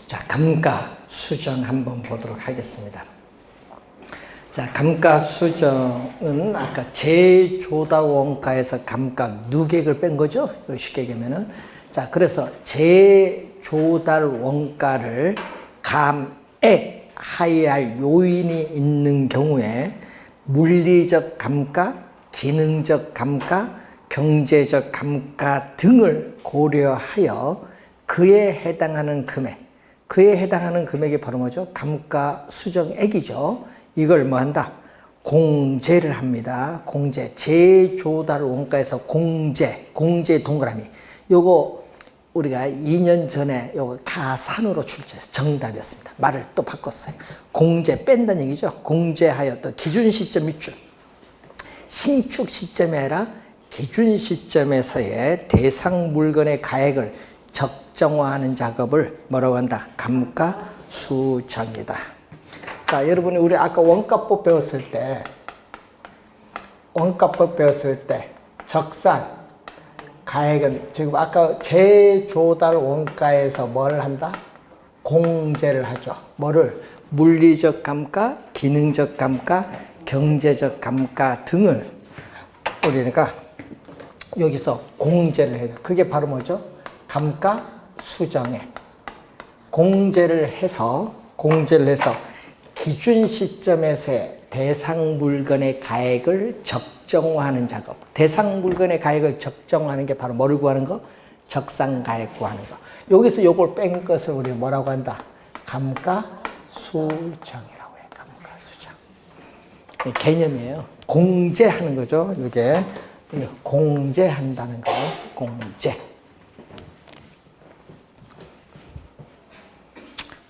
자, 감가수정 한번 보도록 하겠습니다. 자, 감가수정은 아까 제조달 원가에서 감가 누계액을 뺀 거죠? 쉽게 얘기하면은. 자, 그래서 제조달 원가를 감액하여야 할 요인이 있는 경우에 물리적 감가, 기능적 감가, 경제적 감가 등을 고려하여 그에 해당하는 금액이 바로 뭐죠? 감가수정액이죠. 이걸 뭐 한다? 공제를 합니다. 공제. 제조달 원가에서 공제 동그라미. 요거 우리가 2년 전에 요거 가산으로 출제해서 정답이었습니다. 말을 또 바꿨어요. 공제 뺀다는 얘기죠. 공제하여 또 기준 시점 밑줄. 신축 시점이 아니라 기준 시점에서의 대상 물건의 가액을 적정화하는 작업을 뭐라고 한다? 감가수정이다. 자, 여러분이 우리 아까 원가법 배웠을 때 적산 가액은 지금 아까 제조달 원가에서 뭘 한다? 공제를 하죠. 뭐를? 물리적 감가, 기능적 감가, 경제적 감가 등을 우리가 여기서 공제를 해요. 그게 바로 뭐죠? 감가수정액. 공제를 해서 기준 시점에서의 대상 물건의 가액을 적정화하는 작업. 대상 물건의 가액을 적정화하는 게 바로 뭐를 구하는 거? 적산가액 구하는 거. 여기서 요걸 뺀 것을 우리 뭐라고 한다? 감가수정이라고 해요. 감가수정. 개념이에요. 공제하는 거죠. 이게 공제한다는 거. 공제.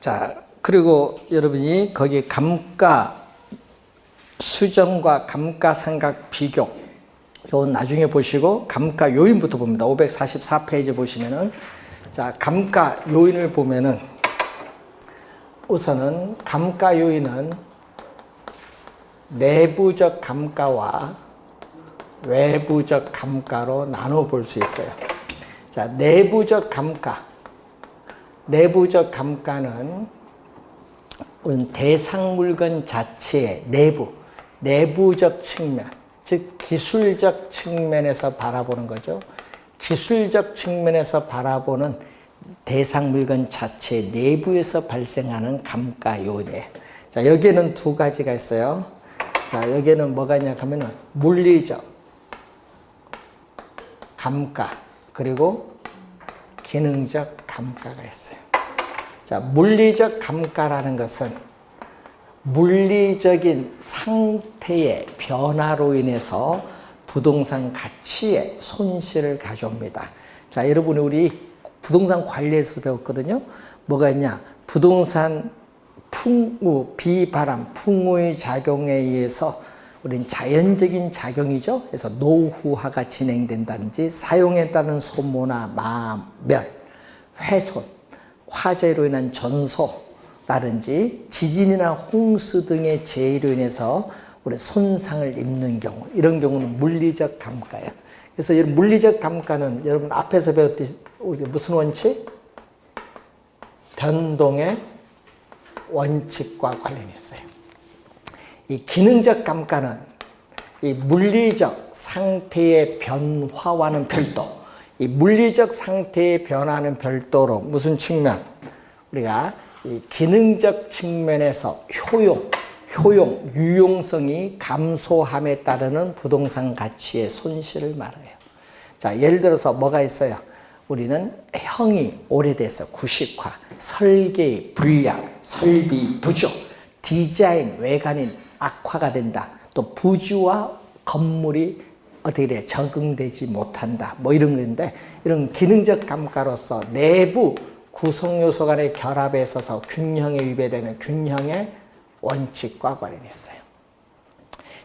자, 그리고 여러분이 거기 감가수정과 감가상각 비교, 이건 나중에 보시고 감가 요인부터 봅니다. 544페이지 보시면은, 자, 감가 요인을 보면은 우선은 감가 요인은 내부적 감가와 외부적 감가로 나눠 볼 수 있어요. 자, 내부적 감가는 대상 물건 자체의 내부적 측면, 즉 기술적 측면에서 바라보는 거죠. 기술적 측면에서 바라보는 대상 물건 자체 내부에서 발생하는 감가 요인이에요. 자, 여기에는 두 가지가 있어요. 자, 여기에는 뭐가 있냐 하면은 물리적 감가 그리고 기능적 감가가 있어요. 자, 물리적 감가라는 것은 물리적인 상태의 변화로 인해서 부동산 가치에 손실을 가져옵니다. 자, 여러분이 우리 부동산 관리에서 배웠거든요. 뭐가 있냐? 부동산 풍우, 비바람, 풍우의 작용에 의해서 우리는 자연적인 작용이죠. 그래서 노후화가 진행된다든지 사용에 따른 소모나 마멸, 훼손, 화재로 인한 전소라든지 지진이나 홍수 등의 재해로 인해서 우리 손상을 입는 경우, 이런 경우는 물리적 감가예요. 그래서 이 물리적 감가는 여러분 앞에서 배웠듯이 무슨 원칙? 변동의 원칙과 관련이 있어요. 이 기능적 감가는 이 물리적 상태의 변화와는 별도, 이 물리적 상태의 변화는 별도로 무슨 측면? 우리가 이 기능적 측면에서 유용성이 감소함에 따르는 부동산 가치의 손실을 말해요. 자, 예를 들어서 뭐가 있어요? 우리는 형이 오래돼서 구식화, 설계의 불량, 설비 부족, 디자인, 외관이 악화가 된다. 또 부지와 건물이 어떻게 돼? 적응되지 못한다. 뭐 이런 건데, 이런 기능적 감가로서 내부 구성 요소 간의 결합에 있어서 균형에 위배되는 균형의 원칙과 관련이 있어요.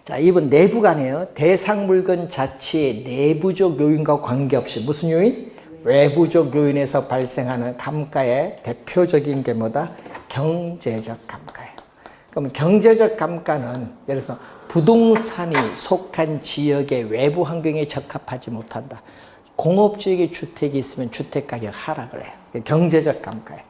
자, 이번 내부가 아니에요. 대상 물건 자체의 내부적 요인과 관계없이 무슨 요인? 외부적 요인에서 발생하는 감가의 대표적인 게 뭐다? 경제적 감가예요. 그럼 경제적 감가는 예를 들어서 부동산이 속한 지역의 외부 환경에 적합하지 못한다. 공업지역에 주택이 있으면 주택가격 하락을 해요. 경제적 감가예요.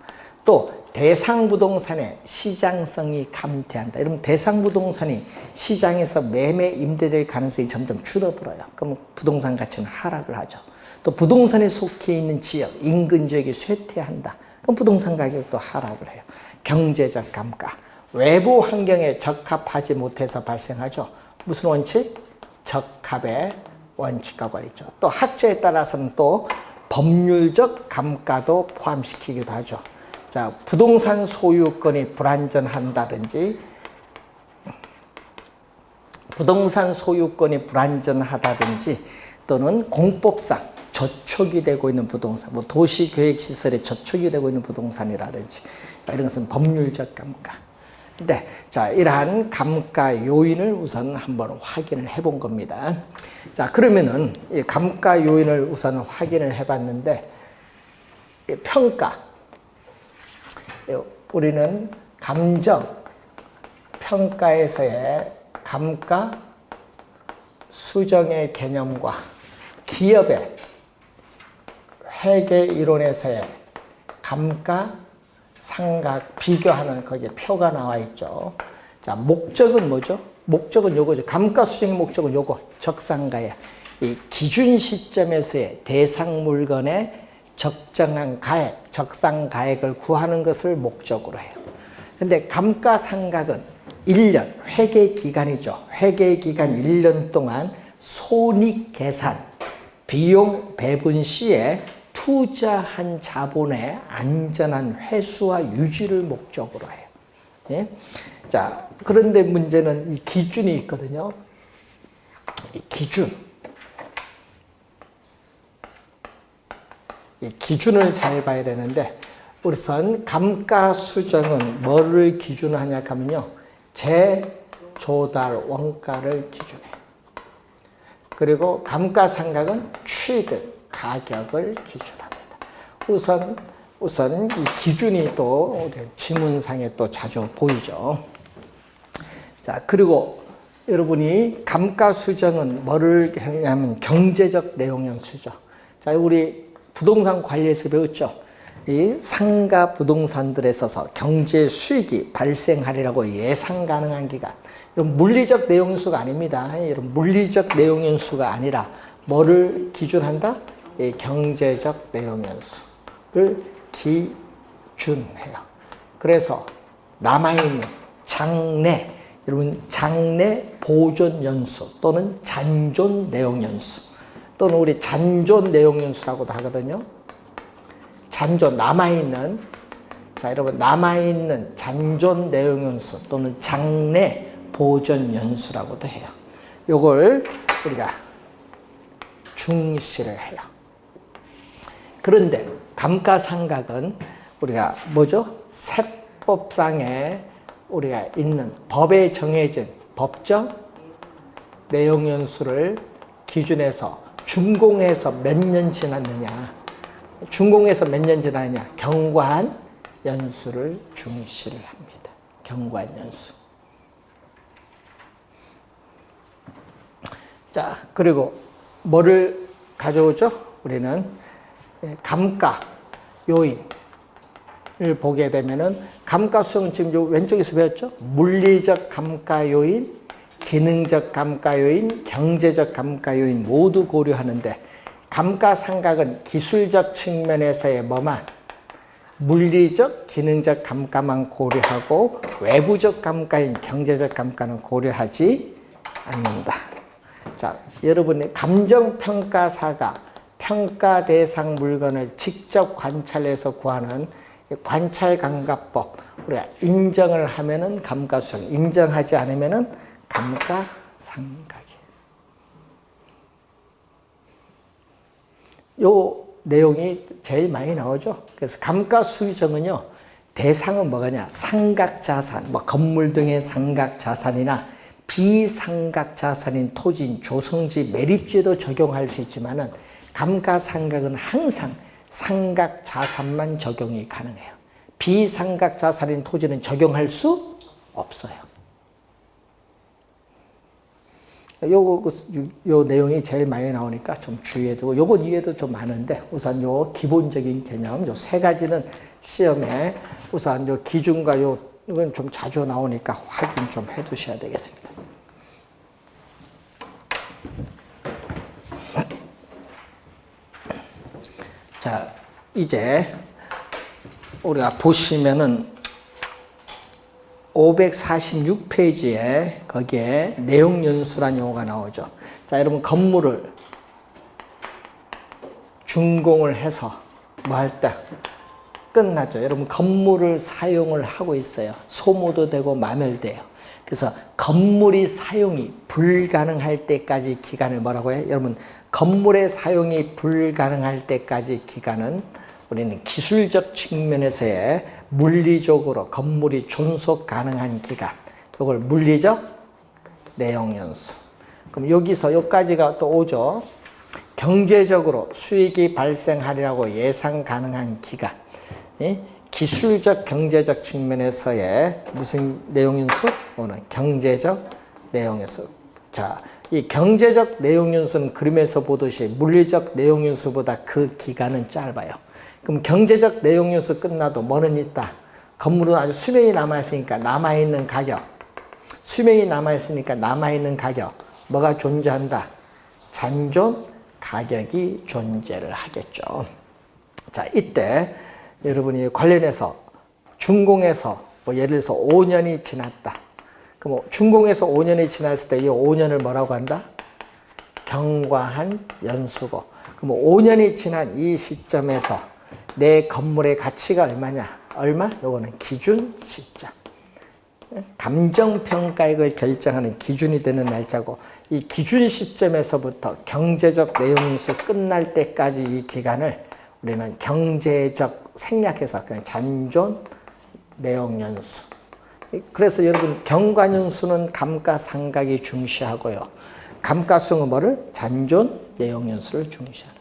또 대상부동산의 시장성이 감퇴한다. 이러면 대상부동산이 시장에서 매매 임대될 가능성이 점점 줄어들어요. 그럼 부동산 가치는 하락을 하죠. 또 부동산에 속해 있는 지역, 인근 지역이 쇠퇴한다. 그럼 부동산 가격도 하락을 해요. 경제적 감가. 외부 환경에 적합하지 못해서 발생하죠. 무슨 원칙? 적합의 원칙과 관리죠. 또 학자에 따라서는 또 법률적 감가도 포함시키기도 하죠. 자, 부동산 소유권이 불안전한다든지, 또는 공법상 저촉이 되고 있는 부동산, 뭐 도시계획시설에 저촉이 되고 있는 부동산이라든지, 자, 이런 것은 법률적 감가. 네, 자, 이러한 감가 요인을 우선 한번 확인을 해본 겁니다. 자, 그러면은 이 감가 요인을 우선 확인을 해봤는데, 이 평가. 우리는 감정 평가에서의 감가 수정의 개념과 기업의 회계 이론에서의 감가 상각 비교하는 거기에 표가 나와 있죠. 자, 목적은 뭐죠? 목적은 요거죠. 감가 수정의 목적은 요거, 적상가액. 이 기준 시점에서의 대상 물건의 적정한 가액, 적상가액을 구하는 것을 목적으로 해요. 근데 감가상각은 1년, 회계기간이죠. 회계기간 1년 동안 손익계산, 비용 배분 시에 투자한 자본의 안전한 회수와 유지를 목적으로 해요. 예? 자, 그런데 문제는 이 기준이 있거든요. 이 기준을 잘 봐야 되는데, 우선 감가수정은 뭐를 기준하냐 하면요, 재조달 원가를 기준해요. 그리고 감가상각은 취득 가격을 기준합니다. 우선 이 기준이 또 지문상에 또 자주 보이죠. 자, 그리고 여러분이 감가수정은 뭐를 하냐면 경제적 내용연수죠. 자, 우리 부동산 관리에서 배웠죠. 이 상가 부동산들에 있어서 경제 수익이 발생하리라고 예상 가능한 기간. 이런 물리적 내용연수가 아닙니다. 이런 물리적 내용연수가 아니라 뭐를 기준한다? 이 경제적 내용연수를 기준해요. 그래서 남아있는 장래, 여러분 장래 보존 연수 또는 잔존 내용 연수, 또는 우리 잔존 내용 연수라고도 하거든요. 잔존, 남아있는, 자, 여러분 남아있는 잔존 내용 연수 또는 장래 보존 연수라고도 해요. 요걸 우리가 중시를 해요. 그런데 감가상각은 우리가 뭐죠? 세법상에 우리가 있는 법에 정해진 법적 내용 연수를 기준해서 준공해서 몇 년 지났느냐, 준공해서 몇 년 지났느냐, 경과한 연수를 중시를 합니다. 경과한 연수. 자, 그리고 뭐를 가져오죠? 우리는 감가 요인을 보게 되면은 감가수정은 지금 요 왼쪽에서 배웠죠? 물리적 감가 요인, 기능적 감가 요인, 경제적 감가 요인 모두 고려하는데, 감가상각은 기술적 측면에서의 뭐만, 물리적, 기능적 감가만 고려하고 외부적 감가인 경제적 감가는 고려하지 않는다. 자, 여러분의 감정평가사가 평가 대상 물건을 직접 관찰해서 구하는 관찰감가법, 우리가 인정을 하면은 감가수정, 인정하지 않으면은 감가상각이에요. 요 내용이 제일 많이 나오죠. 그래서 감가수정은요, 대상은 뭐가냐, 상각자산, 뭐 건물 등의 상각자산이나 비상각자산인 토지인 조성지 매립지에도 적용할 수 있지만은 감가상각은 항상 상각자산만 적용이 가능해요. 비상각자산인 토지는 적용할 수 없어요. 요 내용이 제일 많이 나오니까 좀 주의해두고, 요거 이해도 좀 많은데, 우선 요 기본적인 개념, 요 세 가지는 시험에 우선 요 기준과 이건 좀 자주 나오니까 확인 좀 해두셔야 되겠습니다. 자, 이제 우리가 보시면은 546페이지에 거기에 내용연수라는 용어가 나오죠. 자, 여러분 건물을 준공을 해서 뭐 할 때 끝나죠. 여러분 건물을 사용을 하고 있어요. 소모도 되고 마멸돼요. 그래서 건물이 사용이 불가능할 때까지 기간을 뭐라고 해요? 여러분 건물의 사용이 불가능할 때까지 기간은 우리는 기술적 측면에서의 물리적으로 건물이 존속 가능한 기간, 이걸 물리적 내용연수. 그럼 여기서 여기까지가 또 오죠. 경제적으로 수익이 발생하리라고 예상 가능한 기간. 기술적 경제적 측면에서의 무슨 내용연수? 오늘 경제적 내용연수. 자, 이 경제적 내용연수는 그림에서 보듯이 물리적 내용연수보다 그 기간은 짧아요. 그럼 경제적 내용연수 끝나도 뭐는 있다? 건물은 아주 수명이 남아있으니까 남아있는 가격. 수명이 남아있으니까 남아있는 가격. 뭐가 존재한다? 잔존 가격이 존재를 하겠죠. 자, 이때 여러분이 관련해서 준공해서 뭐 예를 들어서 5년이 지났다. 그럼 준공해서 5년이 지났을 때 이 5년을 뭐라고 한다? 경과한 연수고. 그럼 5년이 지난 이 시점에서 내 건물의 가치가 얼마냐? 얼마? 요거는 기준 시점. 감정평가액을 결정하는 기준이 되는 날짜고, 이 기준 시점에서부터 경제적 내용연수 끝날 때까지 이 기간을 우리는 경제적 생략해서 그냥 잔존 내용연수. 그래서 여러분 경과연수는 감가상각이 중시하고요. 감가수는 뭐를? 잔존 내용연수를 중시하는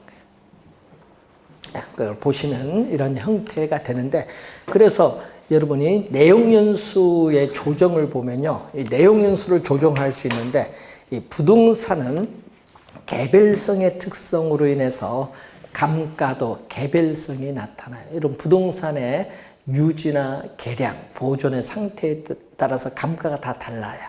거예요. 그걸 보시면 이런 형태가 되는데, 그래서 여러분이 내용연수의 조정을 보면요, 이 내용연수를 조정할 수 있는데, 이 부동산은 개별성의 특성으로 인해서 감가도 개별성이 나타나요. 이런 부동산의 유지나 개량, 보존의 상태에 따라서 감가가 다 달라요.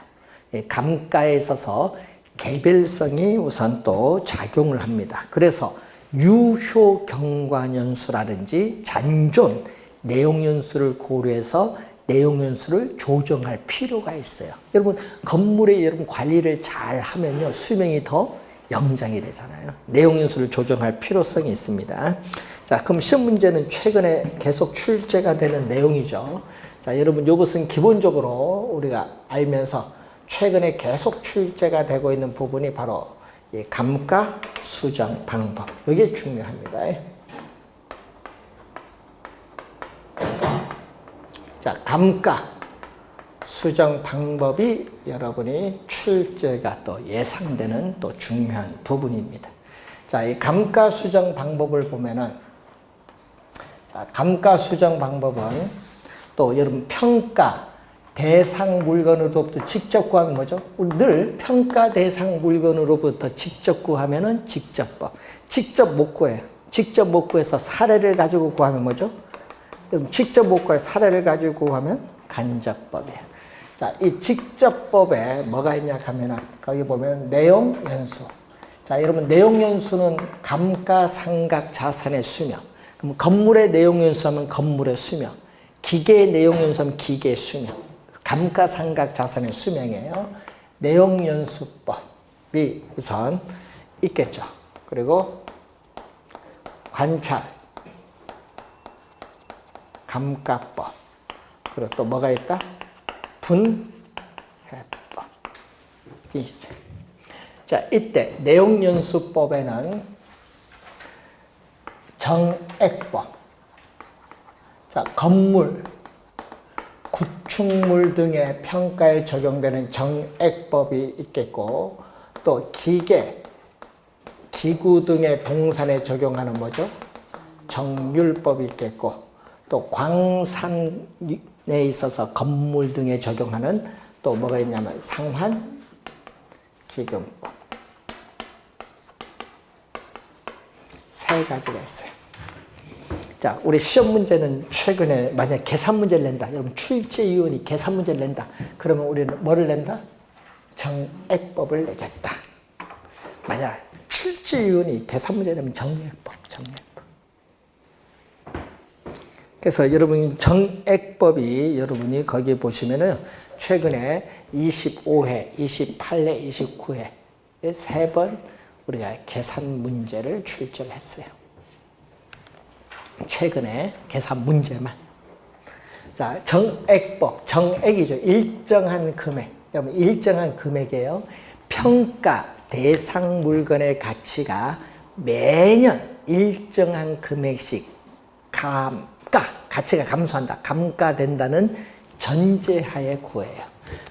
감가에 있어서 개별성이 우선 또 작용을 합니다. 그래서 유효 경과연수라든지 잔존 내용연수를 고려해서 내용연수를 조정할 필요가 있어요. 여러분 건물의 여러분 관리를 잘 하면요 수명이 더 연장이 되잖아요. 내용연수를 조정할 필요성이 있습니다. 자, 그럼 시험 문제는 최근에 계속 출제가 되는 내용이죠. 자, 여러분 이것은 기본적으로 우리가 알면서 최근에 계속 출제가 되고 있는 부분이 바로 이 감가 수정 방법. 이게 중요합니다. 자, 감가 수정 방법이 여러분이 출제가 또 예상되는 또 중요한 부분입니다. 자, 이 감가 수정 방법을 보면은, 자, 감가 수정 방법은 또 여러분 평가 대상 물건으로부터 직접 구하면 뭐죠? 우리 늘 평가 대상 물건으로부터 직접 구하면은 직접법. 직접 못 구해요. 직접 못 구해서 사례를 가지고 구하면 뭐죠? 그럼 직접 못 구해 사례를 가지고 구하면 간접법이에요. 자, 이 직접법에 뭐가 있냐 하면 거기 보면 내용연수. 자, 여러분 내용연수는 감가상각 자산의 수명. 그럼 건물의 내용연수하면 건물의 수명. 기계의 내용연수하면 기계의 수명. 감가상각 자산의 수명이에요. 내용연수법이 우선 있겠죠. 그리고 관찰, 감가법, 그리고 또 뭐가 있다? 분해법이 있어요. 자, 이때 내용연수법에는 정액법, 자, 건물, 구축물 등의 평가에 적용되는 정액법이 있겠고, 또 기계, 기구 등의 동산에 적용하는 뭐죠? 정률법이 있겠고, 또 광산에 있어서 건물 등에 적용하는 또 뭐가 있냐면 상환 기금법. 세 가지가 있어요. 자, 우리 시험 문제는 최근에 만약 계산 문제를 낸다. 여러분 출제위원이 계산 문제를 낸다. 그러면 우리는 뭐를 낸다? 정액법을 내겠다. 만약 출제위원이 계산 문제 내면 정액법. 그래서 여러분 정액법이 여러분이 거기 보시면은 최근에 25회, 28회, 29회 세 번 우리가 계산 문제를 출제를 했어요. 최근에 계산 문제만. 자, 정액법, 정액이죠. 일정한 금액. 여러분 일정한 금액이에요. 평가 대상 물건의 가치가 매년 일정한 금액씩 가치가 감소한다. 감가된다는 전제하에 구해요.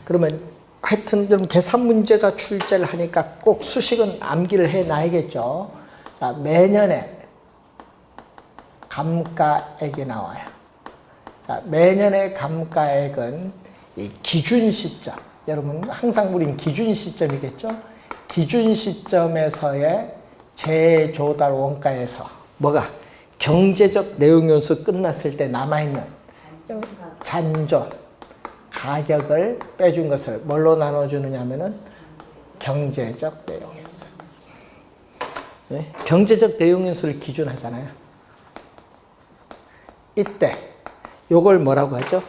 그러면 하여튼 여러분 계산 문제가 출제를 하니까 꼭 수식은 암기를 해놔야겠죠. 자, 매년에 감가액이 나와요. 자, 매년의 감가액은 이 기준 시점. 여러분 항상 우린 기준 시점이겠죠. 기준 시점에서의 재조달 원가에서 뭐가 경제적 내용 요소 끝났을 때 남아있는 잔존 가격을 빼준 것을 뭘로 나눠주느냐면은 경제적 내용 요소. 네? 경제적 내용 요소를 기준하잖아요. 이때 요걸 뭐라고 하죠?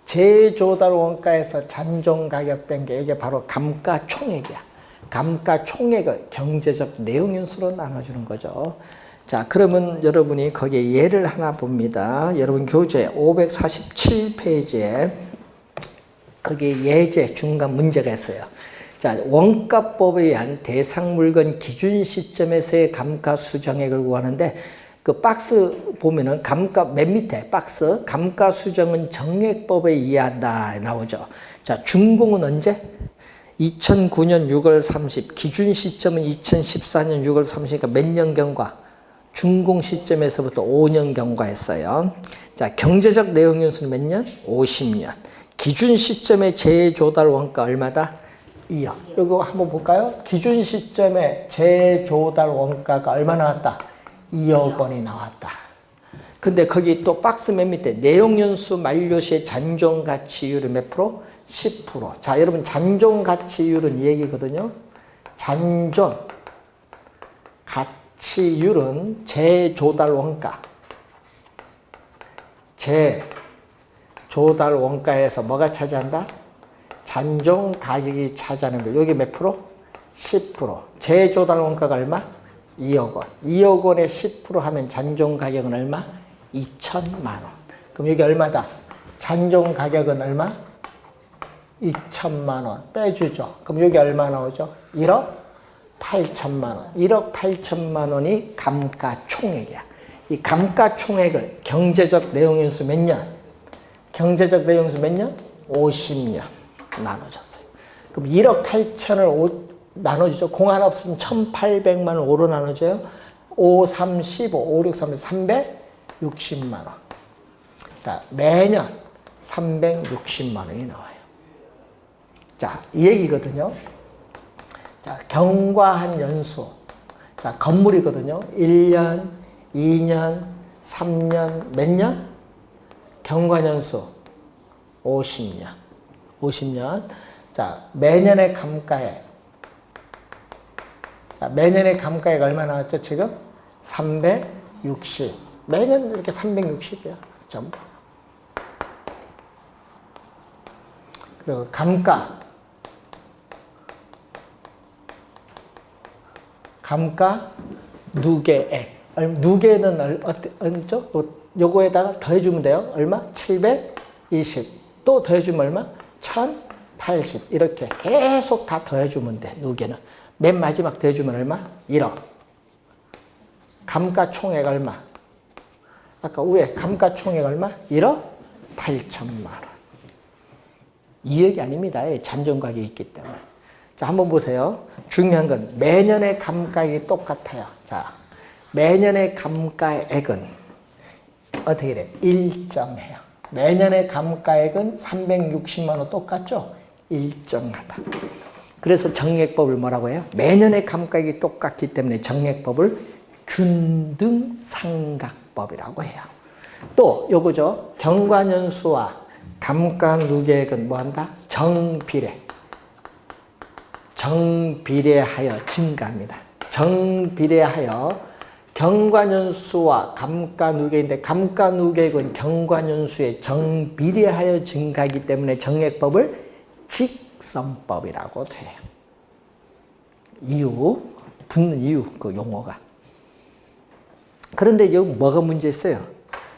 재조달 원가에서 잔존 가격 뺀 게 이게 바로 감가총액이야. 감가총액을 경제적 내용 요소로 나눠주는 거죠. 자, 그러면 여러분이 거기에 예를 하나 봅니다. 여러분 교재 547페이지에 거기에 예제 중간 문제가 있어요. 자, 원가법에 의한 대상 물건 기준 시점에서의 감가 수정액을 구하는데 그 박스 보면은 감가 맨 밑에 박스 감가 수정은 정액법에 의하다 나오죠. 자, 준공은 언제? 2009년 6월 30, 기준 시점은 2014년 6월 30이니까 몇 년 경과? 준공 시점에서부터 5년 경과했어요. 자, 경제적 내용 연수는 몇 년? 50년. 기준 시점의 재조달 원가 얼마다? 2억. 이거 한번 볼까요? 기준 시점의 재조달 원가가 얼마 나왔다? 2억 원이 나왔다. 근데 거기 또 박스 맨 밑에 내용 연수 만료 시의 잔존 가치율은 몇 프로? 10%. 자, 여러분 잔존 가치율은 이 얘기거든요. 잔존 가치율은 재조달 원가. 재조달 원가에서 뭐가 차지한다? 잔존 가격이 차지하는 거. 여기 몇 프로? 10%. 재조달 원가가 얼마? 2억 원. 2억 원에 10% 하면 잔존 가격은 얼마? 2천만 원. 그럼 여기 얼마다? 잔존 가격은 얼마? 2천만 원 빼주죠. 그럼 여기 얼마 나오죠? 1억 8천만 원. 1억 8천만 원이 감가총액이야. 이 감가총액을 경제적 내용인수 몇 년? 경제적 내용인수 몇 년? 50년 나눠졌어요. 그럼 1억 8천을 나눠주죠. 공 하나 없으면 1,800만 원 5로 나눠줘요. 5, 3, 15, 5, 6, 3, 360만 원. 자, 매년 360만 원이 나와요. 자, 이 얘기거든요. 자, 경과한 연수. 자, 건물이거든요. 1년, 2년, 3년, 몇 년? 경과한 연수 50년. 50년. 자, 매년의 감가액. 자, 매년의 감가액 얼마 나왔죠, 지금? 360. 매년 이렇게 360이야. 전부. 그리고 감가 누계액. 누계는 어쩌? 요거에다가 더해주면 돼요. 얼마? 720. 또 더해주면 얼마? 1080. 이렇게 계속 다 더해주면 돼. 누계는. 맨 마지막 더해주면 얼마? 1억. 감가총액 얼마? 아까 위에 감가총액 얼마? 1억 8천만 원. 2억이 아닙니다. 잔존 가격이 있기 때문에. 자, 한번 보세요. 중요한 건 매년의 감가액이 똑같아요. 자, 매년의 감가액은 어떻게 돼? 일정해요. 매년의 감가액은 360만 원 똑같죠? 일정하다. 그래서 정액법을 뭐라고 해요? 매년의 감가액이 똑같기 때문에 정액법을 균등상각법이라고 해요. 또 요거죠. 경과년수와 감가누계액은 뭐한다? 정비례하여 증가합니다. 정비례하여 경과년수와 감가누계인데 감가누계액은 경과년수에 정비례하여 증가하기 때문에 정액법을 직선법이라고 돼요. 이유, 붙는 이유, 그 용어가. 그런데 여기 뭐가 문제 있어요?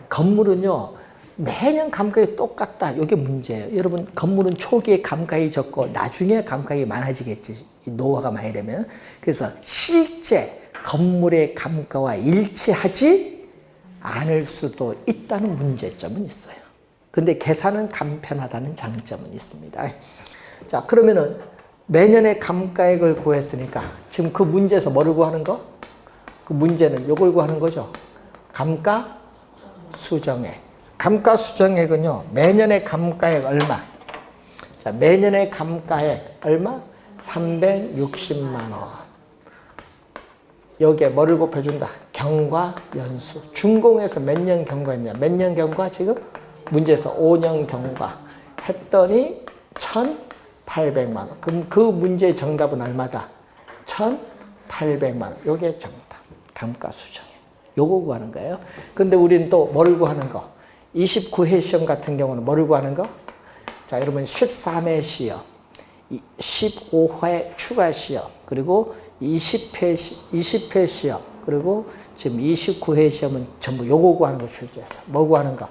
건물은요, 매년 감가액이 똑같다. 이게 문제예요. 여러분, 건물은 초기에 감가액이 적고 나중에 감가액이 많아지겠지. 이 노화가 많이 되면. 그래서 실제 건물의 감가와 일치하지 않을 수도 있다는 문제점은 있어요. 근데 계산은 간편하다는 장점은 있습니다. 자, 그러면은 매년의 감가액을 구했으니까 지금 그 문제에서 뭐를 구하는 거? 그 문제는 요걸 구하는 거죠. 감가수정액. 감가수정액은요, 매년의 감가액 얼마? 자, 매년의 감가액 얼마? 360만 원. 여기에 뭐를 곱해준다? 경과연수. 준공에서 몇 년 경과했냐? 몇 년 경과? 지금 문제에서 5년 경과 했더니 1,800만 원. 그럼 그 문제의 정답은 얼마다? 1,800만 원. 요게 정답. 감가수정액. 요거 구하는 거예요. 근데 우리는 또 뭐를 구하는 거? 29회 시험 같은 경우는 뭐를 구하는 거? 자, 여러분 13회 시험, 15회 추가 시험, 그리고 20회 시험, 그리고 지금 29회 시험은 전부 요거 구하는 거 출제했어. 뭐 구하는 거?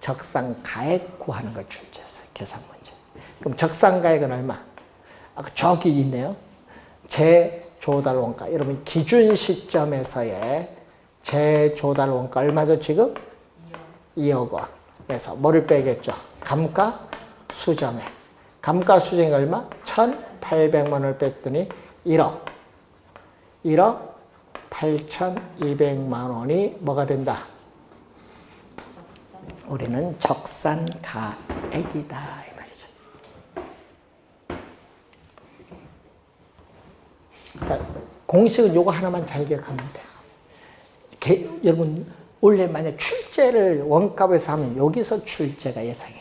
적상가액 구하는 걸 출제했어요. 계산 문제. 그럼 적상가액은 얼마? 저기 있네요. 재조달 원가. 여러분 기준 시점에서의 재조달 원가 얼마죠 지금? 2억 원. 그래서 뭐를 빼겠죠? 감가수정액. 감가수정액 얼마? 1,800만 원을 뺐더니 1억 8,200만 원이 뭐가 된다? 우리는 적산가액이다 이 말이죠. 자, 공식은 요거 하나만 잘 기억하면 돼요. 여러분 원래 만약 출제를 원값에서 하면 여기서 출제가 예상이 돼.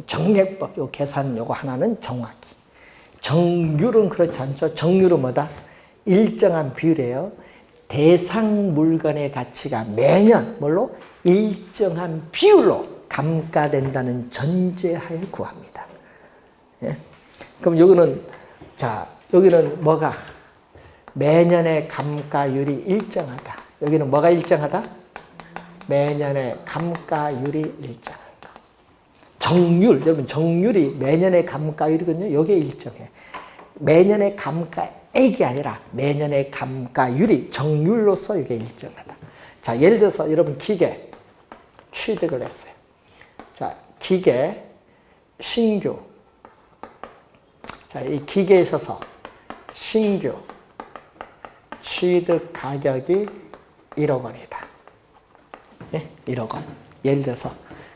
정액법 요 계산 요거 하나는 정확히. 정률은 그렇지 않죠. 정률은 뭐다? 일정한 비율이에요. 대상 물건의 가치가 매년 뭘로? 일정한 비율로 감가된다는 전제하에 구합니다. 예? 그럼 여기는 자 여기는 뭐가? 매년의 감가율이 일정하다. 여기는 뭐가 일정하다? 매년의 감가율이 일정하다. 정률, 여러분 정률이 매년의 감가율이거든요. 여기에 일정해. 매년의 감가액이 아니라 매년의 감가율이 정률로서 이게 일정하다. 자, 예를 들어서 여러분 기계 취득을 했어요. 자, 기계 신규. 자, 이 기계에 있어서 신규 취득 가격이 1억 원이다. 예? 1억 원. 예를 들어서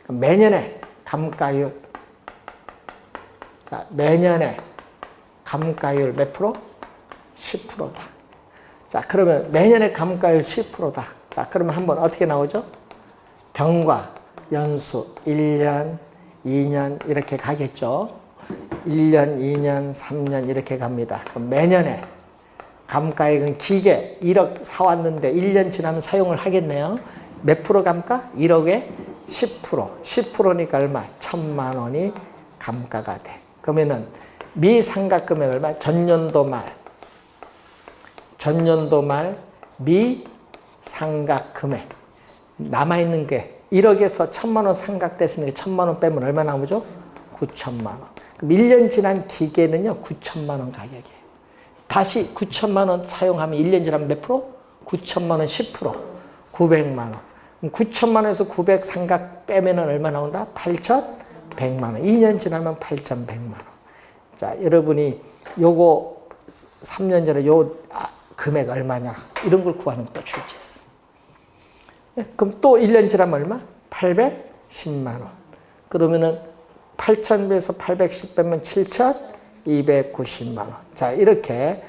매년에 감가율, 자, 매년에 감가율 몇 프로? 10%다. 자, 그러면 매년에 감가율 10%다. 자, 그러면 한번 어떻게 나오죠? 경과, 연수, 1년, 2년 이렇게 가겠죠. 1년, 2년, 3년 이렇게 갑니다. 그럼 매년에 감가액은 기계 1억 사왔는데 1년 지나면 사용을 하겠네요. 몇 프로 감가? 1억에 10%. 10%니까 얼마? 1,000만 원이 감가가 돼. 그러면은 미상각금액 얼마? 전년도 말 미상각금액. 남아있는 게 1억에서 1,000만 원 상각됐으니까 1,000만 원 빼면 얼마 나오죠? 9,000만 원. 그럼 1년 지난 기계는요, 9,000만 원 가격이에요. 다시 9,000만 원 사용하면 1년 지나면 몇 프로? 9,000만 원 10%. 900만 원. 그럼 9,000만 원에서 900 상각 빼면 얼마 나온다? 8,100만 원. 2년 지나면 8,100만 원. 자, 여러분이 요거 3년 전에 요 금액 얼마냐? 이런 걸 구하는 것도 출제했어. 그럼 또 1년 지나면 얼마? 810만 원. 그러면은 8,000에서 810 빼면 7,200만 290만 원. 자, 이렇게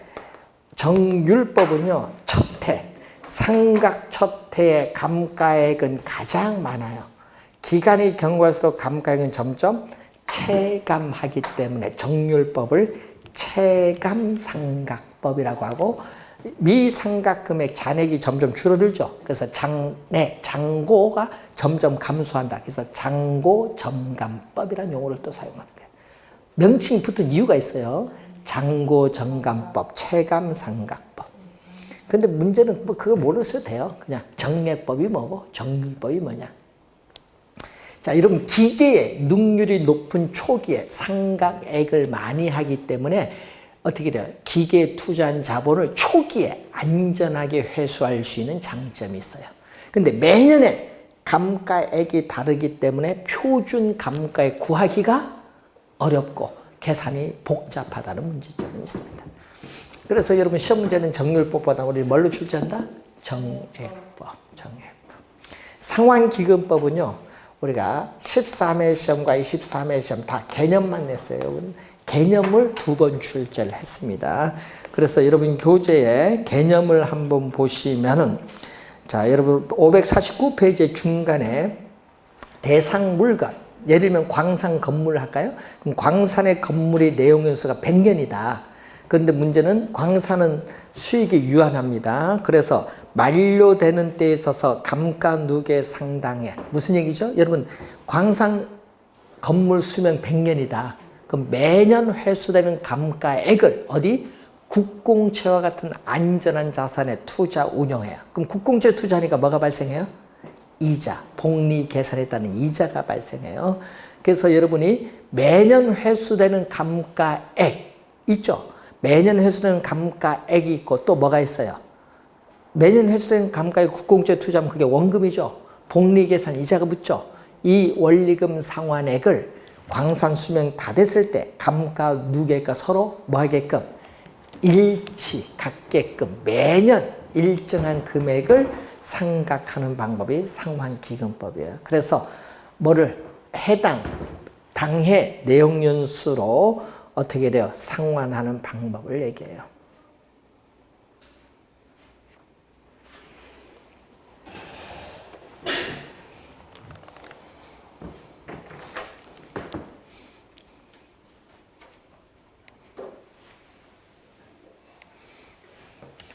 정율법은요, 첫해, 상각 첫해의 감가액은 가장 많아요. 기간이 경과할수록 감가액은 점점 체감하기 때문에 정율법을 체감상각법이라고 하고, 미상각금액 잔액이 점점 줄어들죠. 그래서 잔고가 점점 감소한다. 그래서 잔고점감법이라는 용어를 또 사용하는 거예요. 명칭이 붙은 이유가 있어요. 잔고점감법, 체감상각법. 근데 문제는 뭐 그거 모르셔도 돼요. 그냥 정액법이 뭐고 정율법이 뭐냐. 자, 여러분 기계의 능률이 높은 초기에 상각액을 많이 하기 때문에 어떻게 돼요? 기계에 투자한 자본을 초기에 안전하게 회수할 수 있는 장점이 있어요. 근데 매년에 감가액이 다르기 때문에 표준 감가액 구하기가 어렵고 계산이 복잡하다는 문제점이 있습니다. 그래서 여러분 시험 문제는 정률법보다 우리 뭘로 출제한다? 정액법. 상환기금법은요, 우리가 13회 시험과 23회 시험 다 개념만 냈어요. 개념을 2번 출제를 했습니다. 그래서 여러분 교재에 개념을 한번 보시면은, 자, 여러분 549페이지 중간에 대상 물건, 예를 들면 광산 건물을 할까요? 그럼 광산의 건물의 내용 연수가 100년이다. 그런데 문제는 광산은 수익이 유한합니다. 그래서 만료되는 때에 있어서 감가 누계 상당액. 무슨 얘기죠? 여러분 광산 건물 수명 100년이다. 그럼 매년 회수되는 감가액을 어디? 국공채와 같은 안전한 자산에 투자 운용해요. 그럼 국공채 투자하니까 뭐가 발생해요? 이자, 복리 계산에 따른 이자가 발생해요. 그래서 여러분이 매년 회수되는 감가액 있죠? 매년 회수되는 감가액이 있고 또 뭐가 있어요? 매년 회수되는 감가액 국공채 투자하면 그게 원금이죠. 복리 계산 이자가 붙죠. 이 원리금 상환액을 광산 수명 다 됐을 때 감가 누계가 서로 뭐 하게끔? 일치 갖게끔 매년 일정한 금액을 상각하는 방법이 상환기금법이에요. 그래서 뭐를 해당 당해 내용연수로 어떻게 돼요? 상환하는 방법을 얘기해요.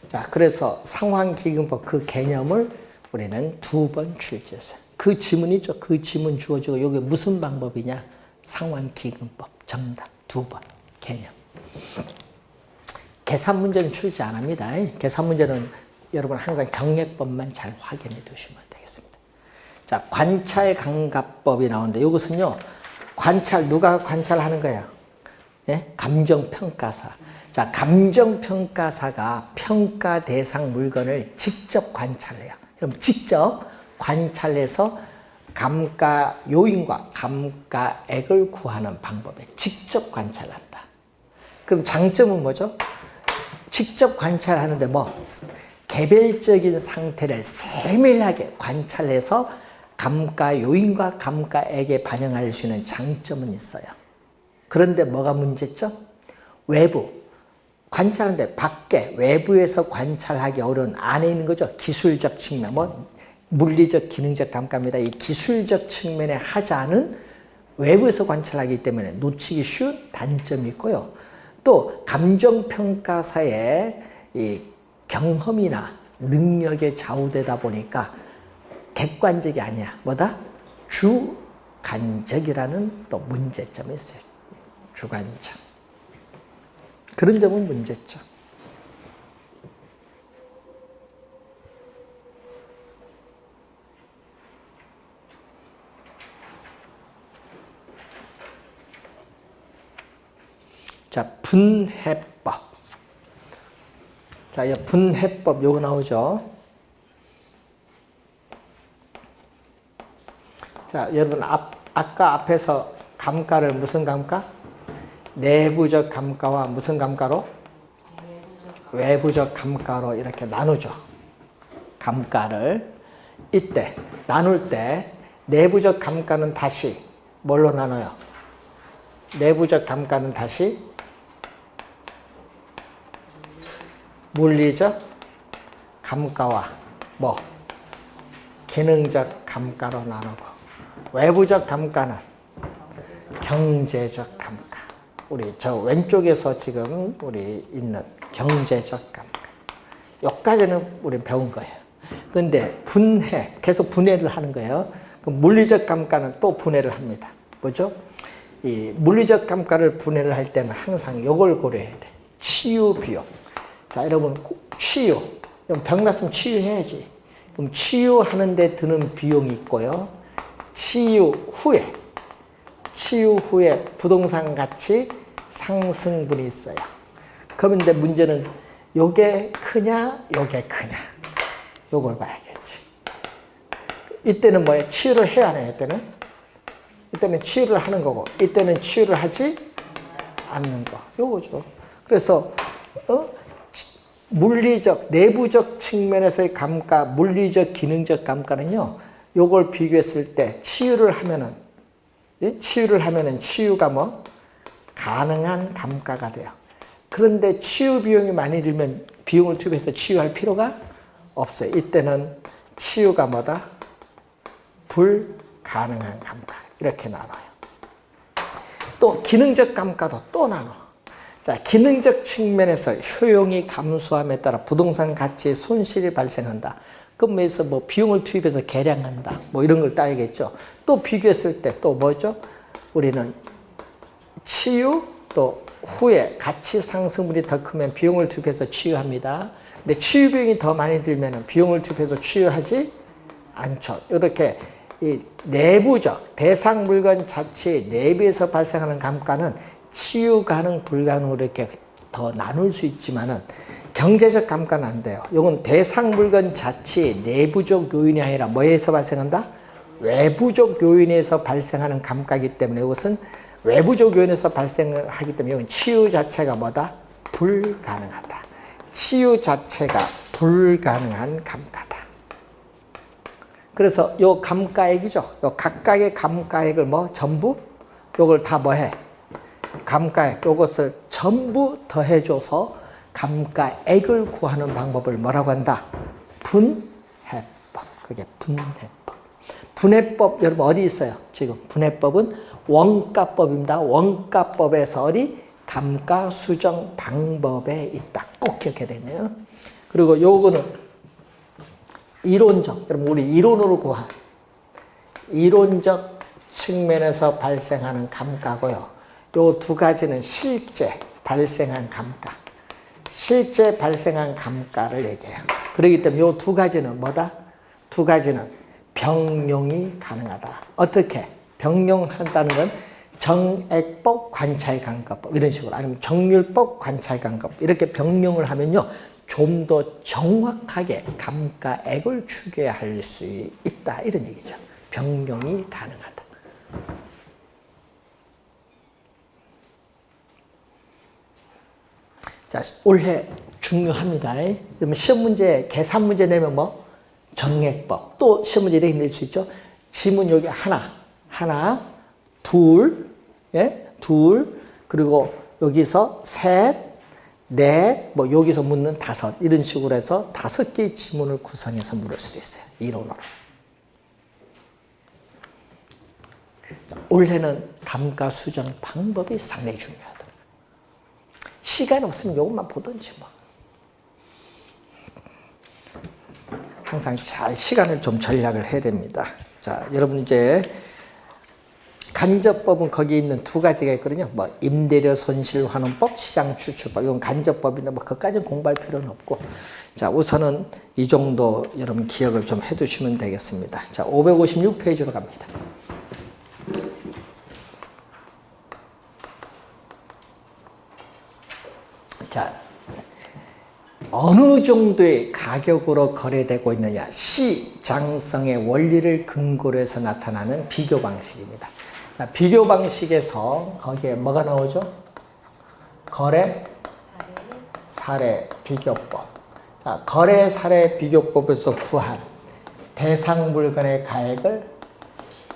자, 그래서 상환기금법 그 개념을 우리는 2번 출제했어요. 그 지문이죠. 그 지문 주어지고 여기 무슨 방법이냐? 상환기금법 정답 2번 개념. 계산 문제는 출제 안 합니다. 계산 문제는 여러분 항상 정액법만 잘 확인해 두시면 되겠습니다. 자, 관찰감가법이 나오는데 이것은요, 관찰 누가 관찰하는 거예요? 예? 감정평가사. 자, 감정평가사가 평가 대상 물건을 직접 관찰해요. 그럼 직접 관찰해서 감가 요인과 감가액을 구하는 방법에 직접 관찰한다. 그럼 장점은 뭐죠? 직접 관찰하는데 뭐 개별적인 상태를 세밀하게 관찰해서 감가 요인과 감가액에 반영할 수 있는 장점은 있어요. 그런데 뭐가 문제죠? 외부 관찰하는데 밖에 외부에서 관찰하기 어려운 안에 있는 거죠. 기술적 측면, 뭐 물리적, 기능적 감가입니다. 이 기술적 측면의 하자는 외부에서 관찰하기 때문에 놓치기 쉬운 단점이 있고요. 또 감정평가사의 이 경험이나 능력에 좌우되다 보니까 객관적이 아니야. 뭐다? 주관적이라는 또 문제점이 있어요. 주관적. 그런 점은 문제죠. 자, 분해법. 자, 이 분해법 요거 나오죠. 자, 여러분 아까 앞에서 감가를 무슨 감가? 내부적 감가와 무슨 감가로? 외부적 감가로 이렇게 나누죠. 감가를 이때 나눌 때 내부적 감가는 다시 뭘로 나눠요? 내부적 감가는 다시 물리적 감가와 뭐 기능적 감가로 나누고 외부적 감가는 경제적 감가. 우리 저 왼쪽에서 지금 우리 있는 경제적 감가. 여기까지는 우리 배운 거예요. 그런데 분해, 계속 분해를 하는 거예요. 그럼 물리적 감가는 또 분해를 합니다. 뭐죠? 이 물리적 감가를 분해를 할 때는 항상 이걸 고려해야 돼. 치유 비용. 자, 여러분 치유. 병 났으면 치유해야지. 그럼 치유하는 데 드는 비용이 있고요. 치유 후에 부동산 가치 상승분이 있어요. 그런데 문제는 요게 크냐, 요게 크냐. 요걸 봐야겠지. 이때는 뭐예요? 치유를 해야 하나요? 이때는 치유를 하는 거고, 이때는 치유를 하지 않는 거. 요거죠. 그래서 물리적, 내부적 측면에서의 감가, 물리적, 기능적 감가는요, 요걸 비교했을 때 치유를 하면은 치유가 뭐? 가능한 감가가 돼요. 그런데 치유 비용이 많이 들면 비용을 투입해서 치유할 필요가 없어요. 이때는 치유가 뭐다? 불가능한 감가. 이렇게 나눠요. 또 기능적 감가도 또 나눠. 자, 기능적 측면에서 효용이 감소함에 따라 부동산 가치에 손실이 발생한다. 그럼 여기서 뭐 비용을 투입해서 계량한다. 뭐 이런 걸 따야겠죠. 또 비교했을 때 또 뭐죠? 우리는 치유 또 후에 가치 상승분이 더 크면 비용을 투입해서 치유합니다. 근데 치유 비용이 더 많이 들면 비용을 투입해서 치유하지 않죠. 이렇게 이 내부적 대상 물건 자체 내부에서 발생하는 감가는 치유 가능 불가능으로 이렇게 더 나눌 수 있지만은 경제적 감가는 안 돼요. 이건 대상 물건 자체 내부적 요인이 아니라 뭐에서 발생한다? 외부적 요인에서 발생하는 감가이기 때문에 이것은 외부적 요인에서 발생을 하기 때문에 이건 치유 자체가 뭐다? 불가능하다. 치유 자체가 불가능한 감가다. 그래서 요 감가액이죠. 요 각각의 감가액을 뭐 전부 요걸 다 뭐해? 감가액 요것을 전부 더해줘서 감가액을 구하는 방법을 뭐라고 한다? 분해법. 그게 분해법. 분해법 여러분 어디 있어요? 지금 분해법은 원가법입니다. 원가법에서 어디? 감가수정 방법에 있다. 꼭 기억해야 되네요. 그리고 요거는 이론적, 여러분 우리 이론으로 구한 이론적 측면에서 발생하는 감가고요. 요 두 가지는 실제 발생한 감가. 실제 발생한 감가를 얘기해요. 그렇기 때문에 요 두 가지는 뭐다? 두 가지는 병용이 가능하다. 어떻게? 병용한다는 건 정액법, 관찰감가법 이런 식으로 아니면 정률법, 관찰감가법 이렇게 병용을 하면요. 좀 더 정확하게 감가액을 추계할 수 있다. 이런 얘기죠. 병용이 가능하다. 자, 올해 중요합니다. 그러면 시험 문제, 계산 문제 내면 뭐? 정액법. 또 시험 문제 이렇게 낼 수 있죠. 지문 여기 하나, 둘, 그리고 여기서 셋, 넷, 뭐 여기서 묻는 다섯 이런 식으로 해서 5개의 지문을 구성해서 물을 수도 있어요. 이론으로. 자, 올해는 감가 수정 방법이 상당히 중요하다. 시간 없으면 이것만 보든지 뭐. 항상 잘 시간을 좀 전략을 해야 됩니다. 자, 여러분 이제 간접법은 거기 있는 두 가지가 있거든요. 뭐 임대료 손실환원법, 시장추출법. 이건 간접법인데 뭐 그것까지는 공부할 필요는 없고. 자, 우선은 이 정도 여러분 기억을 좀 해두시면 되겠습니다. 자, 556페이지로 갑니다. 자, 어느 정도의 가격으로 거래되고 있느냐. 시장성의 원리를 근거로 해서 나타나는 비교 방식입니다. 자, 비교 방식에서 거기에 뭐가 나오죠? 거래 사례 비교법. 자, 거래 사례 비교법에서 구한 대상 물건의 가액을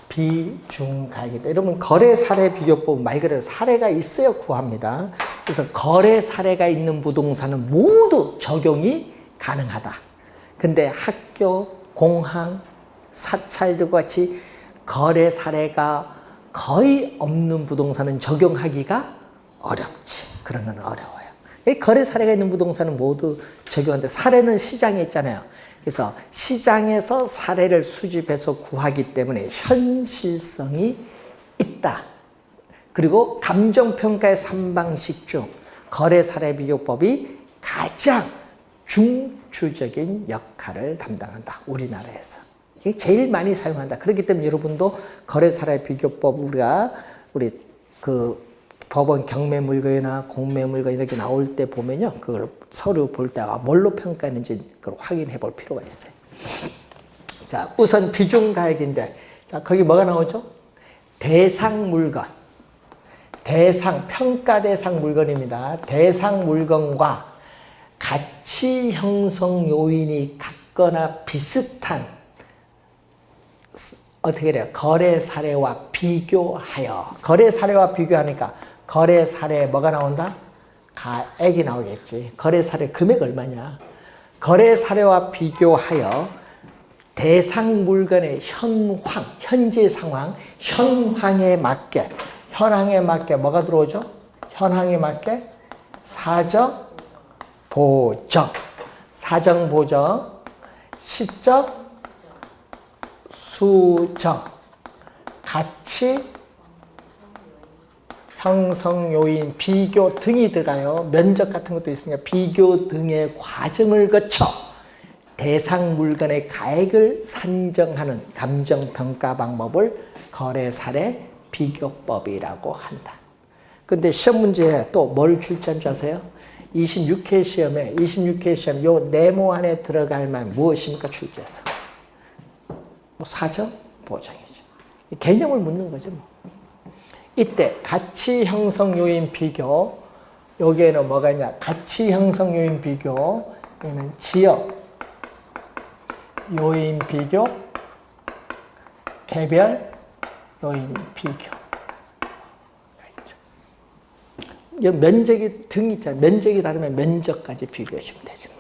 비중 가액이다. 여러분 거래 사례 비교법 말 그대로 사례가 있어야 구합니다. 그래서 거래 사례가 있는 부동산은 모두 적용이 가능하다. 근데 학교, 공항, 사찰들과 같이 거래 사례가 거의 없는 부동산은 적용하기가 어렵지. 그런 건 어려워요. 거래 사례가 있는 부동산은 모두 적용하는데 사례는 시장에 있잖아요. 그래서 시장에서 사례를 수집해서 구하기 때문에 현실성이 있다. 그리고 감정평가의 3방식 중 거래 사례 비교법이 가장 중추적인 역할을 담당한다. 우리나라에서. 이게 제일 많이 사용한다. 그렇기 때문에 여러분도 거래 사례 비교법 우리 그 법원 경매물건이나 공매물건 이렇게 나올 때 보면요. 그걸 서류 볼 때 뭘로 평가했는지 그걸 확인해 볼 필요가 있어요. 자, 우선 비중가액인데, 자, 거기 뭐가 나오죠? 대상 물건. 평가 대상 물건입니다. 대상 물건과 가치 형성 요인이 같거나 비슷한, 어떻게 돼요? 거래 사례와 비교하여. 거래 사례와 비교하니까 거래 사례에 뭐가 나온다? 가액이 나오겠지. 거래 사례 금액 얼마냐? 거래 사례와 비교하여 대상 물건의 현재 상황, 현황에 맞게 뭐가 들어오죠? 현황에 맞게 사정 보정, 시적 수정, 가치 형성 요인, 비교 등이 들어가요. 면적 같은 것도 있으니까 비교 등의 과정을 거쳐 대상 물건의 가액을 산정하는 감정평가 방법을 거래 사례 비교법이라고 한다. 근데 시험 문제에 또 뭘 출제한 줄 아세요? 26회 시험 요 네모 안에 들어갈 만 무엇입니까? 출제해서. 사정 보정이죠. 개념을 묻는 거죠. 이때 가치 형성 요인 비교, 여기에는 뭐가 있냐? 가치 형성 요인 비교, 여기는 지역 요인 비교, 개별 요인 비교. 면적이 등 있잖아요. 면적이 다르면 면적까지 비교해 주면 되죠.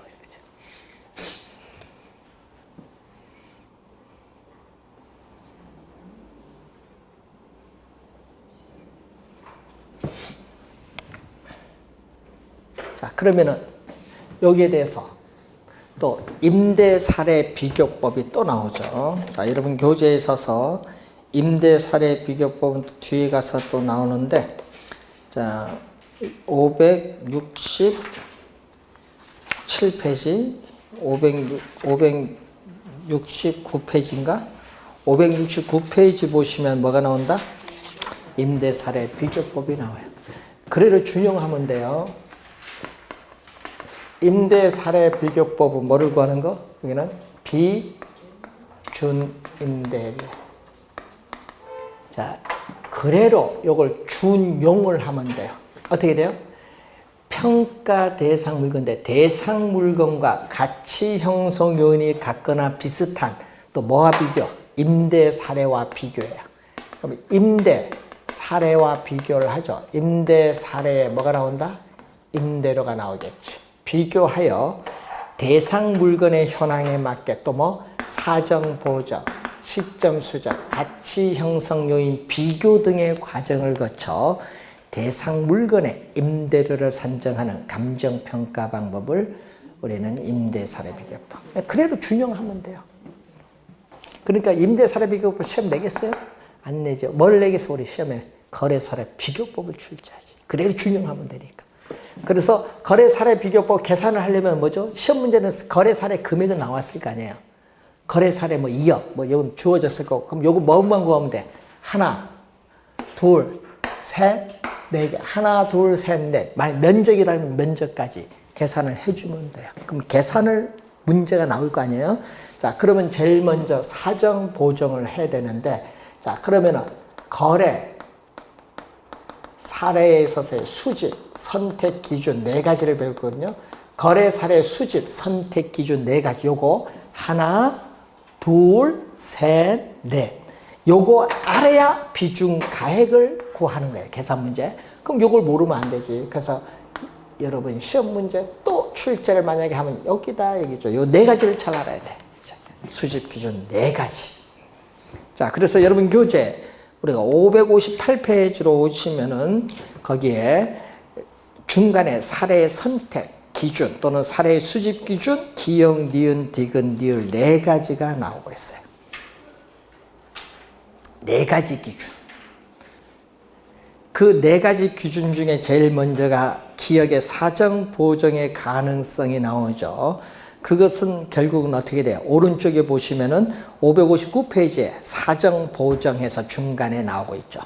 자, 그러면은 여기에 대해서 또 임대 사례 비교법이 또 나오죠. 자, 여러분 교재에 있어서 임대 사례 비교법은 또 뒤에 가서 또 나오는데, 자, 567페이지, 569페이지인가? 569페이지 보시면 뭐가 나온다? 임대 사례 비교법이 나와요. 그래도 준용하면 돼요. 임대 사례 비교법은 뭐를 구하는 거? 여기는 비준 임대료. 자, 그래로 요걸 준용을 하면 돼요. 어떻게 돼요? 평가 대상 물건인데 대상 물건과 가치 형성 요인이 같거나 비슷한, 또 뭐와 비교? 임대 사례와 비교해요. 그럼 임대 사례와 비교를 하죠. 임대 사례에 뭐가 나온다? 임대료가 나오겠지. 비교하여 대상 물건의 현황에 맞게 또 뭐 사정 보정, 시점 수정, 가치 형성 요인 비교 등의 과정을 거쳐 대상 물건의 임대료를 산정하는 감정평가 방법을 우리는 임대사례 비교법. 그래도 준용하면 돼요. 그러니까 임대사례 비교법 시험 내겠어요? 안 내죠. 뭘 내겠어? 우리 시험에 거래사례 비교법을 출제하지. 그래도 준용하면 되니까. 그래서 거래사례 비교법 계산을 하려면 뭐죠? 시험 문제는 거래사례 금액은 나왔을 거 아니에요. 거래사례 뭐 2억, 뭐 이건 주어졌을 거고, 그럼 요거 뭐만 구하면 돼? 하나, 둘, 셋, 네 개. 하나, 둘, 셋, 넷. 만약 면적이라면 면적까지 계산을 해주면 돼요. 그럼 계산을 문제가 나올 거 아니에요? 자, 그러면 제일 먼저 사정 보정을 해야 되는데, 자, 그러면은 거래 사례에 있어서의 수집, 선택 기준 4가지를 배웠거든요. 거래 사례 수집, 선택 기준 4가지. 요거 하나, 둘, 셋, 넷. 요거 알아야 비중 가액을 구하는 거예요. 계산 문제. 그럼 요걸 모르면 안 되지. 그래서 여러분 시험 문제 또 출제를 만약에 하면 여기다 얘기죠. 요 네 가지를 잘 알아야 돼. 수집 기준 네 가지. 자, 그래서 여러분 교재 우리가 558페이지로 오시면은 거기에 중간에 사례 선택 기준 또는 사례 수집 기준, 기역, 니은, 디귿, 니을 네 가지가 나오고 있어요. 네 가지 기준. 그 네 가지 기준 중에 제일 먼저가 기역의 사정 보정의 가능성이 나오죠. 그것은 결국은 어떻게 돼요? 오른쪽에 보시면은 559페이지에 사정 보정해서 중간에 나오고 있죠.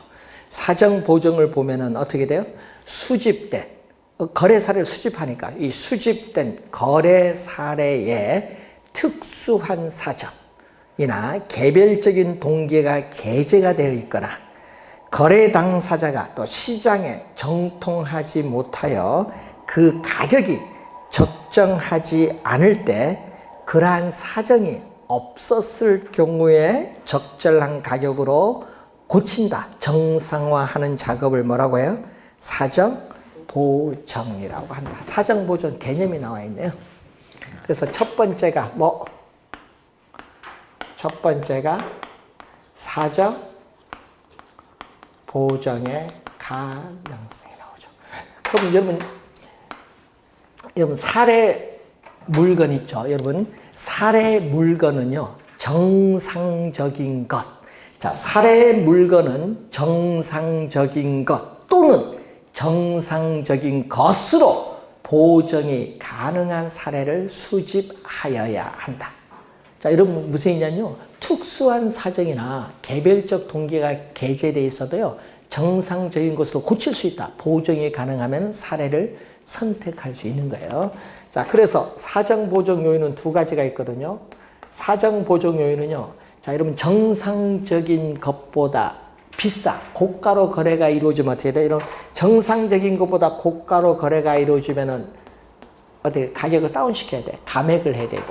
사정 보정을 보면은 어떻게 돼요? 수집된 거래 사례를 수집하니까 이 수집된 거래 사례에 특수한 사정이나 개별적인 동기가 게재가 되어 있거나 거래 당사자가 또 시장에 정통하지 못하여 그 가격이 적정하지 않을 때 그러한 사정이 없었을 경우에 적절한 가격으로 고친다, 정상화하는 작업을 뭐라고 해요? 사정 보정이라고 한다. 사정 보정 개념이 나와 있네요. 그래서 첫 번째가 뭐? 첫 번째가 사정 보정의 가능성이 나오죠. 그럼 여러분 사례 물건 있죠. 여러분 사례 물건은요 정상적인 것. 자, 사례 물건은 정상적인 것 또는 정상적인 것으로 보정이 가능한 사례를 수집하여야 한다. 자, 여러분 무슨 얘기냐면요. 특수한 사정이나 개별적 동기가 게재되어 있어도요. 정상적인 것으로 고칠 수 있다. 보정이 가능하면 사례를 선택할 수 있는 거예요. 자, 그래서 사정 보정 요인은 두 가지가 있거든요. 사정 보정 요인은요. 자, 여러분 정상적인 것보다 비싸, 고가로 거래가 이루어지면 어떻게 돼? 이런 정상적인 것보다 고가로 거래가 이루어지면은 어떻게 가격을 다운시켜야 돼. 감액을 해야 되고.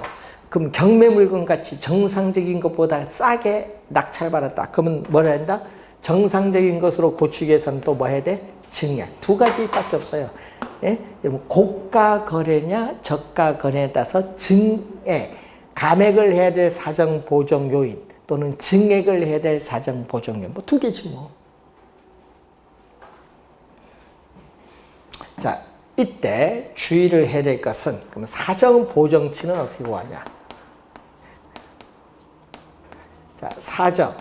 그럼 경매 물건 같이 정상적인 것보다 싸게 낙찰받았다. 그러면 뭐라 한다? 정상적인 것으로 고치기 위해서는 또 뭐 해야 돼? 증액. 두 가지밖에 없어요. 예? 고가 거래냐 저가 거래에 따라서 증액, 감액을 해야 될 사정 보정 요인 또는 증액을 해야 될 사정 보정 요인 뭐 두 개지 뭐. 자, 이때 주의를 해야 될 것은 그럼 사정 보정치는 어떻게 구하냐? 자, 사정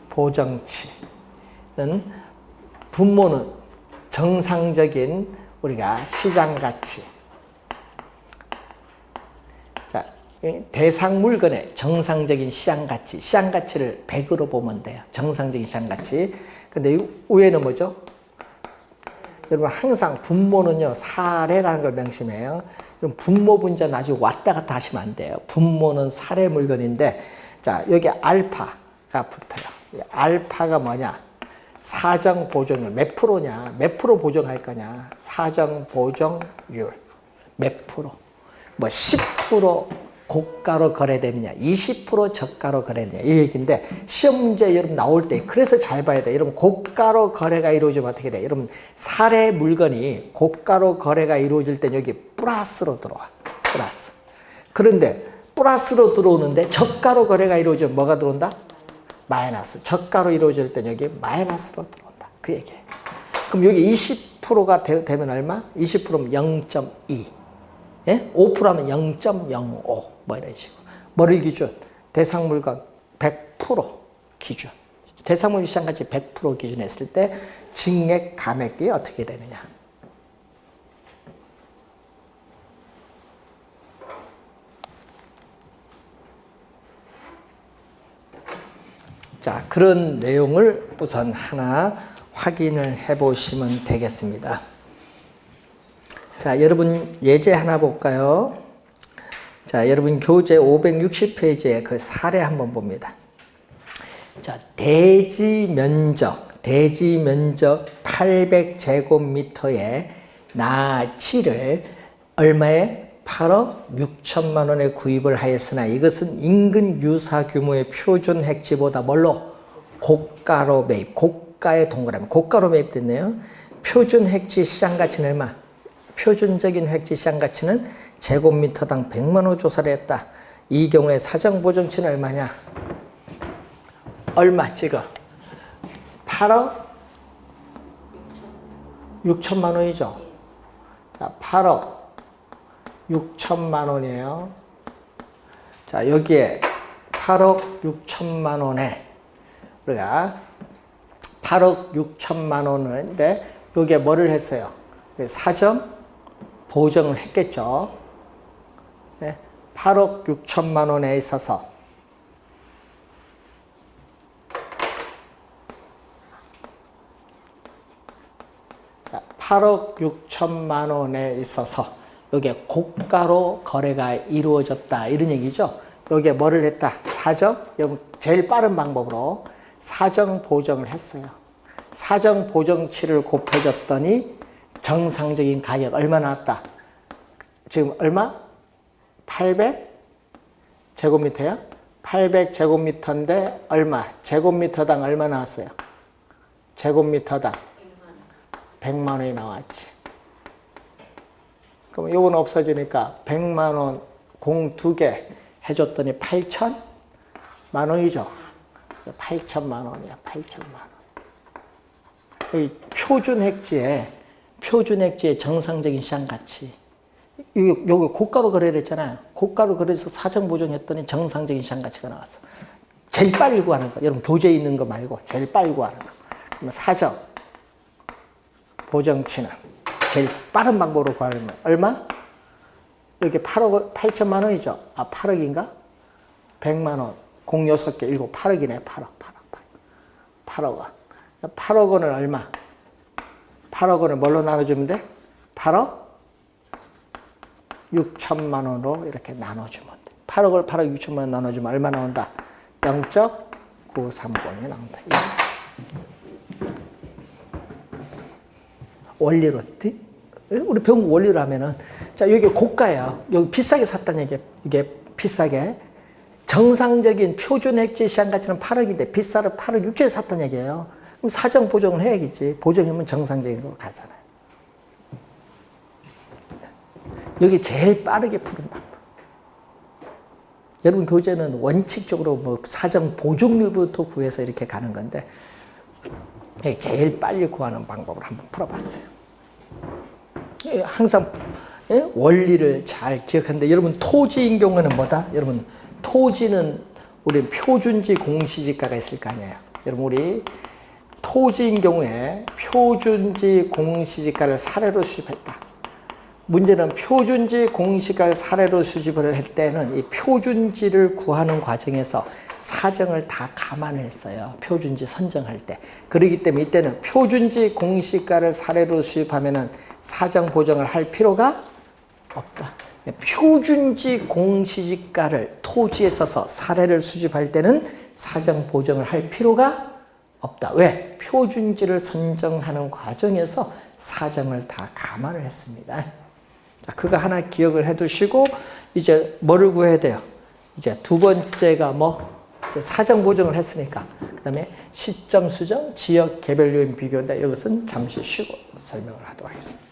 보정치는 분모는 정상적인 우리가 시장 가치. 자, 대상 물건의 정상적인 시장 가치. 시장 가치를 100으로 보면 돼요. 정상적인 시장 가치. 근데 위에는 뭐죠? 여러분 항상 분모는요 사례라는 걸 명심해요. 그럼 분모 분자 나중에 왔다 갔다 하시면 안 돼요. 분모는 사례 물건인데 자 여기 알파가 붙어요. 알파가 뭐냐? 사정 보정률 몇 프로냐? 몇 프로 보정할 거냐? 사정 보정률 몇 프로? 뭐 10% 고가로 거래되느냐, 20% 저가로 거래되느냐 이 얘기인데 시험 문제 여러분 나올 때 그래서 잘 봐야 돼. 여러분 고가로 거래가 이루어지면 어떻게 돼? 여러분 사례 물건이 고가로 거래가 이루어질 때 여기 플러스로 들어와. 플러스. 그런데 플러스로 들어오는데 저가로 거래가 이루어지면 뭐가 들어온다? 마이너스. 저가로 이루어질 때 여기 마이너스로 들어온다. 그 얘기예요. 그럼 여기 20%가 되면 얼마? 20%면 0.2. 예? 5%하면 0.05. 뭐 이런 식으로. 뭐를 기준? 대상 물건 100% 기준. 대상 물건 시장가치 100% 기준했을 때 증액 감액이 어떻게 되느냐. 자, 그런 내용을 우선 하나 확인을 해 보시면 되겠습니다. 자, 여러분 예제 하나 볼까요? 자, 여러분 교재 560페이지에 그 사례 한번 봅니다. 자, 대지 면적 800제곱미터의 나치를 얼마에? 8억 6천만 원에 구입을 하였으나 이것은 인근 유사 규모의 표준 핵지보다 뭘로? 고가로 매입. 고가의 동그라미. 고가로 매입됐네요. 표준 핵지 시장 가치는 얼마? 표준적인 핵지 시장 가치는 제곱미터당 100만 원 조사를 했다. 이 경우에 사정보정치는 얼마냐? 얼마 찍어? 8억 6천만 원이죠. 자, 8억 6천만 원이에요. 자, 여기에 8억 6천만 원에 우리가 8억 6천만 원인데 여기에 뭐를 했어요? 사정 보정을 했겠죠. 네, 8억 6천만 원에 있어서 8억 6천만 원에 있어서 여기에 고가로 거래가 이루어졌다 이런 얘기죠. 여기에 뭐를 했다? 사정, 제일 빠른 방법으로 사정 보정을 했어요. 사정 보정치를 곱해줬더니 정상적인 가격 얼마 나왔다? 지금 얼마? 800 제곱미터야? 800 제곱미터인데 얼마? 제곱미터당 얼마 나왔어요? 제곱미터당 100만 원이 나왔지. 그럼 요건 없어지니까 100만 원 공 2개 해줬더니 8천만 원이죠. 8천만 원이야. 8천만 원. 이 표준 핵지의 정상적인 시장 가치. 여기 고가로 거래를 했잖아요. 고가로 거래해서 사정 보정했더니 정상적인 시장 가치가 나왔어. 제일 빨리 구하는 거. 여러분 교재에 있는 거 말고 제일 빨리 구하는 거. 그러면 사정 보정치는 제일 빠른 방법으로 구하는 거. 얼마? 여기 8억 8천만 원이죠. 아, 8억인가? 100만 원. 공 6개, 7, 8억이네. 8억 원. 8억 원은 얼마? 8억 원을 뭘로 나눠주면 돼? 8억 6천만 원으로 이렇게 나눠주면 돼. 8억 6천만 원 나눠주면 얼마 나온다? 0.930이 나온다. 원리로, 우리 배운 원리로 하면은, 자, 여기 고가야. 여기 비싸게 샀다는 얘기야. 이게 비싸게. 정상적인 표준 핵지 시장 가치는 8억인데 비싸를 8억 6천에 샀다는 얘기예요. 그럼 사정 보정을 해야겠지. 보정하면 정상적인 걸로 가잖아요. 여기 제일 빠르게 푸는 방법. 여러분 교재는 원칙적으로 뭐 사정 보정률부터 구해서 이렇게 가는 건데 제일 빨리 구하는 방법을 한번 풀어봤어요. 항상 원리를 잘 기억하는데 여러분 토지인 경우는 뭐다? 여러분 토지는 우리 표준지 공시지가가 있을 거 아니에요. 여러분 우리 토지인 경우에 표준지 공시지가를 사례로 수집했다. 문제는 표준지 공시지가를 사례로 수집을 할 때는 이 표준지를 구하는 과정에서 사정을 다 감안했어요. 표준지 선정할 때. 그렇기 때문에 이때는 표준지 공시가를 사례로 수입하면은 사정 보정을 할 필요가 없다. 표준지 공시지가를 토지에 써서 사례를 수집할 때는 사정 보정을 할 필요가 없다. 왜? 표준지를 선정하는 과정에서 사정을 다 감안을 했습니다. 자, 그거 하나 기억을 해 두시고 이제 뭐를 구해야 돼요? 이제 두 번째가 뭐? 사정 보정을 했으니까 그 다음에 시점 수정, 지역 개별 요인 비교인데 이것은 잠시 쉬고 설명을 하도록 하겠습니다.